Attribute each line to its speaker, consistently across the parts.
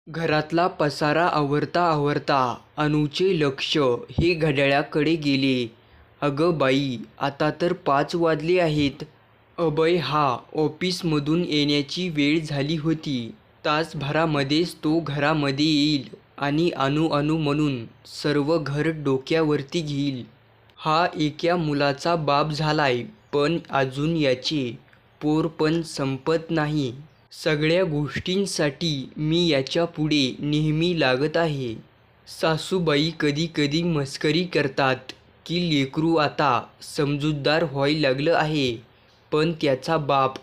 Speaker 1: घरातला पसारा आवरता आवरता अनुचे लक्ष हे घड्याळाकडे गेले. अगं बाई, आता तर 5 वाजले आहेत. अभय हा ऑफिसमधून येण्याची वेळ झाली होती. तासभरामध्येच तो घरामध्ये येईल आणि अनु अनु म्हणून सर्व घर डोक्यावरती घेईल. हा एका मुलाचा बाप झालाय, पण अजून याचे पोर पण संपत नाही. सगळ्या गोष्टींसाठी मी याच्या पुढे नेहमी लागत आहे. सासूबाई कधी कधी मस्करी करतात की लेकरू आता समजूतदार व्हायला लागलं आहे, पण त्याचा बाप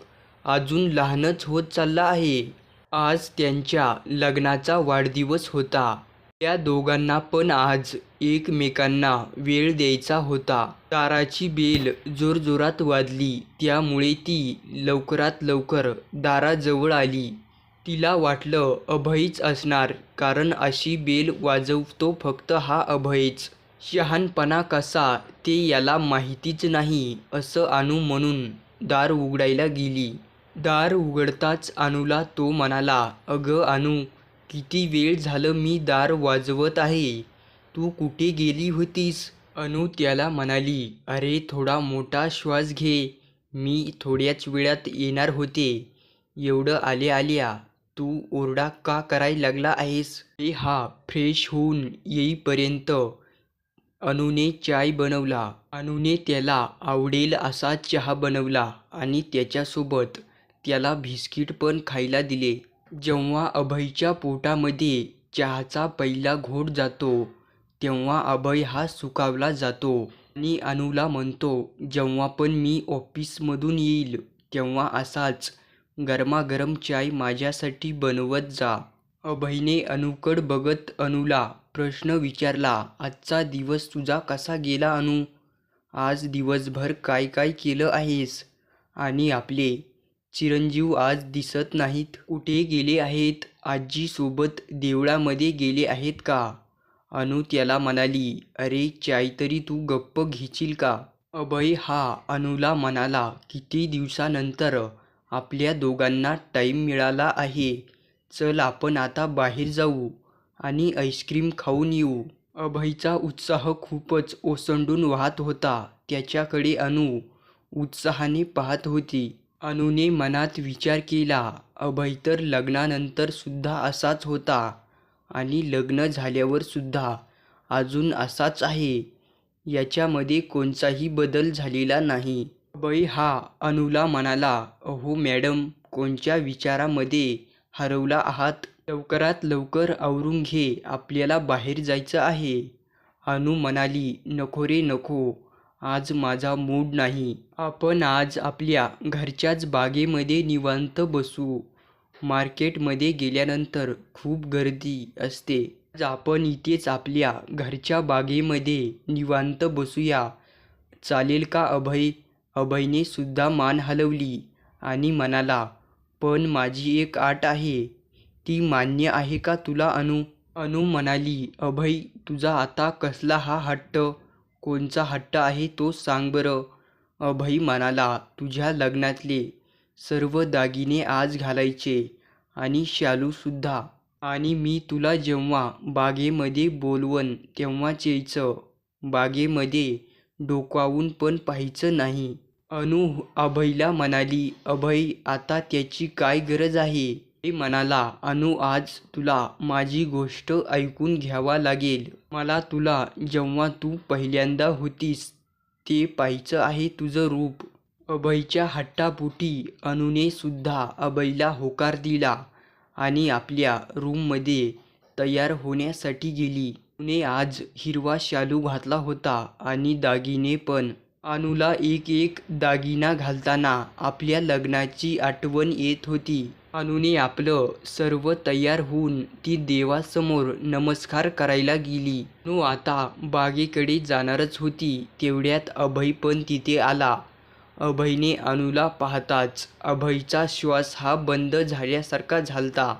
Speaker 1: अजून लहानच होत चालला आहे. आज त्यांच्या लग्नाचा वाढदिवस होता. त्या दोघांना पण आज एकमेकांना वेळ द्यायचा होता. दाराची बेल जोरजोरात वाजली, त्यामुळे ती लवकरात लवकर दाराजवळ आली. तिला वाटलं अभयच असणार, कारण अशी बेल वाजवतो फक्त हा अभयच. शहाणपणा कसा ते याला माहितीच नाही असं अनु म्हणून दार उघडायला गेली. दार उघडताच अनुला तो म्हणाला, अगं अनु, किती वेळ झालं मी दार वाजवत आहे. तू कुठे गेली होतीस? अनु त्याला म्हणाली, अरे थोडा मोठा श्वास घे, मी थोड्याच वेळात येणार होते. एवढं आल्या आल्या तू ओरडा का करायला लागला आहेस? अरे हा फ्रेश होऊन येईपर्यंत अनुने चाय बनवला. अनुने त्याला आवडेल असा चहा बनवला आणि त्याच्यासोबत त्याला बिस्किट पण खायला दिले. जेव्हा अभयच्या पोटामध्ये चहाचा पहिला घोट जातो, तेव्हा अभय हा सुखावला जातो आणि अनुला म्हणतो, जेव्हा पण मी ऑफिसमधून येईल तेव्हा असाच गरमागरम चाय माझ्यासाठी बनवत जा. अभयने अनुकड बघत अनुला प्रश्न विचारला, आजचा दिवस तुझा कसा गेला अनु? आज दिवसभर काय काय केलं आहेस? आणि आपले चिरंजीव आज दिसत नाहीत, कुठे गेले आहेत? आजीसोबत देवळामध्ये गेले आहेत का? अनु त्याला म्हणाली, अरे चाय तरी तू गप्प घेशील का? अभय हा अनुला म्हणाला, किती दिवसानंतर आपल्या दोघांना टाईम मिळाला आहे. चल आपण आता बाहेर जाऊ आणि आईस्क्रीम खाऊन येऊ. अभयचा उत्साह खूपच ओसंडून वाहत होता. त्याच्याकडे अनु उत्साहाने पाहत होती. अनुने मनात विचार केला, अभय तर लग्नानंतर सुद्धा असाच होता आणि लग्न झाल्यावर सुद्धा अजून असाच आहे. याच्यामध्ये कोणताही बदल झालेला नाही. अभय हा अनुला म्हणाला, अहो मॅडम, कोणत्या विचारामध्ये हरवला आहात? लवकरात लवकर आवरून घे, आपल्याला बाहेर जायचं आहे. अनु म्हणाली, नको रे नको, आज माझा मूड नाही. आपण आज आपल्या घरच्याच बागेमध्ये निवांत बसू. मार्केटमध्ये गेल्यानंतर खूप गर्दी असते. आज आपण इथेच आपल्या घरच्या बागेमध्ये निवांत बसूया. चालेल का अभय? अभयने सुद्धा मान हलवली आणि म्हणाला, पण माझी एक अट आहे. ती मान्य आहे का तुला अनु? अनु म्हणाली, अभय, तुझा आता कसला हा हट्ट? कोणचा हट्ट आहे तो सांग बरं. अभय म्हणाला, तुझ्या लग्नातले सर्व दागिने आज घालायचे आणि शालूसुद्धा. आणि मी तुला जेव्हा बागेमध्ये बोलवन तेव्हाच यायचं. बागेमध्ये डोकावून पण पाहायचं नाही. अनु अभयला म्हणाली, अभय, आता त्याची काय गरज आहे? अभय म्हणाला, अनु, आज तुला माझी गोष्ट ऐकून घ्यावा लागेल. मला तुला जेव्हा तू पहिल्यांदा होतीस ते पाहायचं आहे, तुझं रूप. अभयच्या हट्टापोटी अनुने सुद्धा अभयला होकार दिला आणि आपल्या रूममध्ये तयार होण्यासाठी गेली. अनुने आज हिरवा शालू घातला होता आणि दागिने पण. अनुला एक एक दागिना घालताना आपल्या लग्नाची आठवण येत होती. अनुने आपलं सर्व तयार होऊन ती देवासमोर नमस्कार करायला गेली. अनु आता बागेकडे जाणारच होती, तेवढ्यात अभय पण तिथे आला. अभयने अनुला पाहताच अभयचा श्वास हा बंद झाल्यासारखा झालता.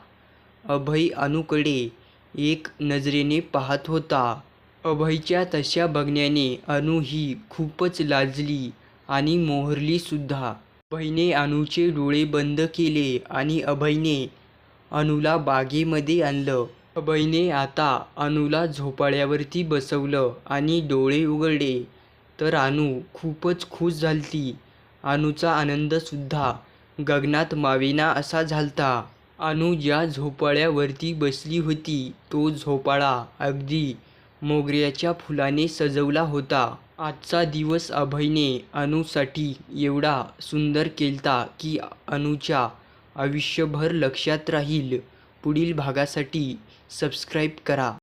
Speaker 1: अभय अनुकडे एक नजरेने पाहत होता. अभयच्या तशा बघण्याने अनु ही खूपच लाजली आणि मोहरली सुद्धा. अभयने अनुचे डोळे बंद केले आणि अभयने अनुला बागेमध्ये आणलं. अभयने आता अनुला झोपाळ्यावरती बसवलं आणि डोळे उघडले तर अनु खूपच खुश झालती. अनुचा आनंदसुद्धा गगनात मावेना असा झालता. अनु ज्या झोपाळ्यावरती बसली होती तो झोपाळा अगदी मोगऱ्याच्या फुलाने सजवला होता. आजचा दिवस अभयने अनुसाठी एवढा सुंदर केलता की अनुच्या आयुष्यभर लक्षात राहील. पुढील भागासाठी सबस्क्राईब करा.